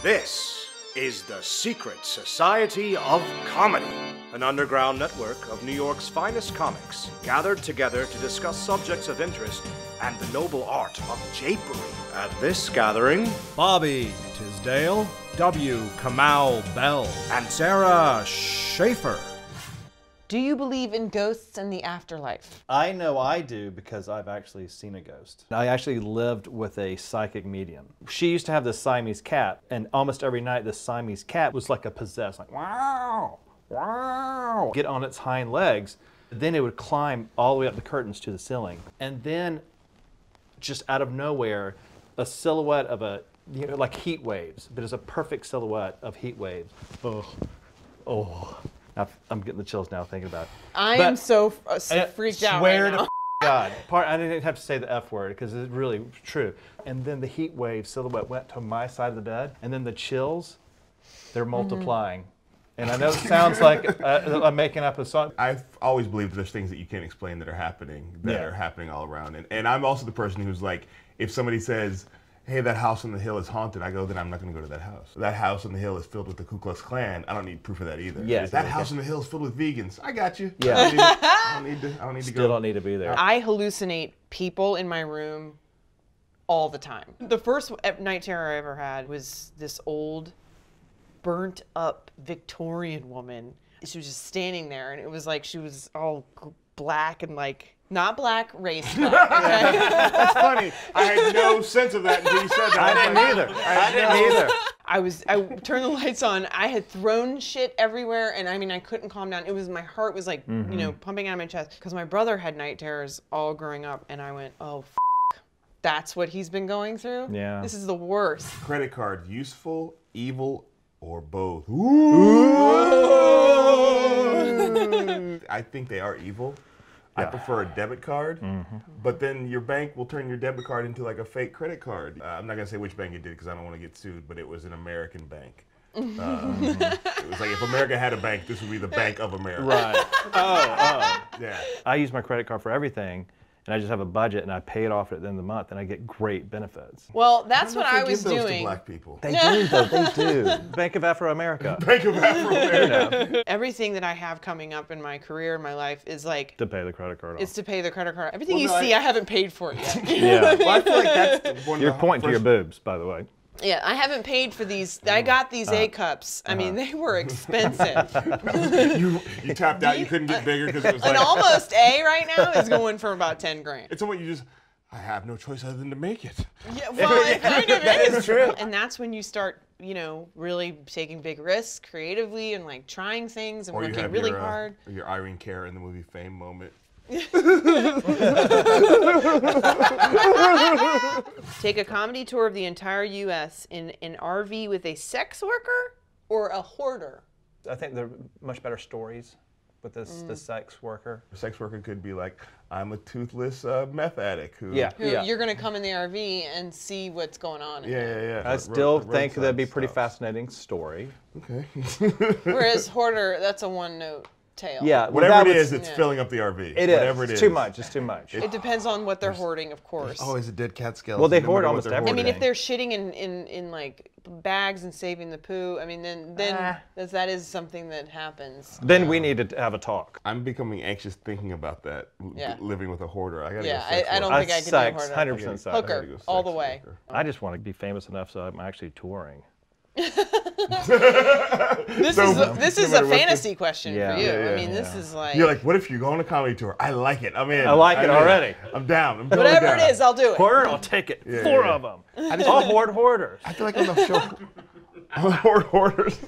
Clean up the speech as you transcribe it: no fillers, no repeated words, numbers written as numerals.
This is the Secret Society of Comedy, an underground network of New York's finest comics gathered together to discuss subjects of interest and the noble art of japery. At this gathering, Bobby Tisdale, Kamau Bell, and Sara Schaefer. Do you believe in ghosts and the afterlife? I know I do because I've actually seen a ghost. I actually lived with a psychic medium. She used to have this Siamese cat, and almost every night this Siamese cat was like a possessed, like wow, wow, get on its hind legs. Then it would climb all the way up the curtains to the ceiling. And then just out of nowhere, a silhouette of a, like heat waves, but it's a perfect silhouette of heat waves. Oh. I'm getting the chills now thinking about it. I am so freaked out right now. God. I didn't have to say the F word because it's really true. And then the heat wave silhouette went to my side of the bed, and then the chills, they're multiplying. And I know it sounds like I'm making up a song. I've always believed there's things that you can't explain that are happening all around. And I'm also the person who's like, if somebody says, hey, that house on the hill is haunted, I go, then I'm not going to go to that house. That house on the hill is filled with the Ku Klux Klan. I don't need proof of that either. Yeah, that house on the hill is filled with vegans. I got you. Yeah. I don't need to go. Still don't need to be there. I hallucinate people in my room all the time. The first night terror I ever had was this old, burnt up Victorian woman. She was just standing there, and it was like she was all black and like, not black, race black. Okay? That's funny. I had no sense of that until you said that. I didn't either. I turned the lights on. I had thrown shit everywhere, and I mean, I couldn't calm down. It was, my heart was like, you know, pumping out of my chest. Because my brother had night terrors all growing up, and I went, oh, that's what he's been going through? Yeah. This is the worst. Credit card, useful, evil, or both? I think they are evil. I prefer a debit card, but then your bank will turn your debit card into like a fake credit card. I'm not gonna say which bank it did because I don't want to get sued, but it was an American bank. It was like if America had a bank, this would be the Bank of America. Right. Yeah. I use my credit card for everything, and I just have a budget, and I pay it off at the end of the month, and I get great benefits. Well, that's what I was Give those to doing. black people. They do, though. They do. Bank of Afro-America. Bank of Afro-America. Everything that I have coming up in my career, in my life, is like, To pay the credit card off. it's to pay the credit card. Everything you see, I haven't paid for yet. Yeah. Well, I feel like that's one of You're the pointing to your first- boobs, by the way. Yeah, I haven't paid for these. I got these A cups. I mean, they were expensive. You tapped out. You couldn't get bigger because it was An like almost A right now is going for about 10 grand. it's what you just. I have no choice other than to make it. Yeah, well, it kind of That is. is true. And that's when you start, you know, really taking big risks creatively and like trying things and Or you working have really your, hard. your Irene Cara in the movie Fame moment. Take a comedy tour of the entire U.S. in an RV with a sex worker or a hoarder. I think they're much better stories with this the sex worker. A sex worker could be like, I'm a toothless meth addict who. Yeah. Who you're going to come in the RV and see what's going on in there. Yeah. I still think that'd be a pretty stuff. fascinating story. Okay. Whereas hoarder, that's a one-note tale. Yeah. well, Whatever that it would- is, it's filling up the RV. It is. Whatever it It's is. too much. It's too much. It depends on what they're hoarding, of course. Always a dead cat skeleton. Well, they no hoard matter what almost they're everything. I mean, if hoarding. they're shitting in like bags and saving the poo, I mean, then that is something that happens. Then we need to have a talk. I'm becoming anxious thinking about that. Yeah. Living with a hoarder. I gotta Yeah, go sex I don't work. think I could do Sex, hoarder. 100% sex. Hooker, go all sex the way. worker. I just want to be famous enough so I'm actually touring. This So, is no a matter what fantasy question Yeah. for you. Yeah, I mean, yeah. this is like, You're like, what if you go on a comedy tour? I like it. I'm in. I like it already. I'm down. I'm totally whatever down. it is, I'll do it. Hoarder, I'll take it. Yeah, Four yeah. of them. I'll hoard hoarders. I feel like on the show. Hoarders.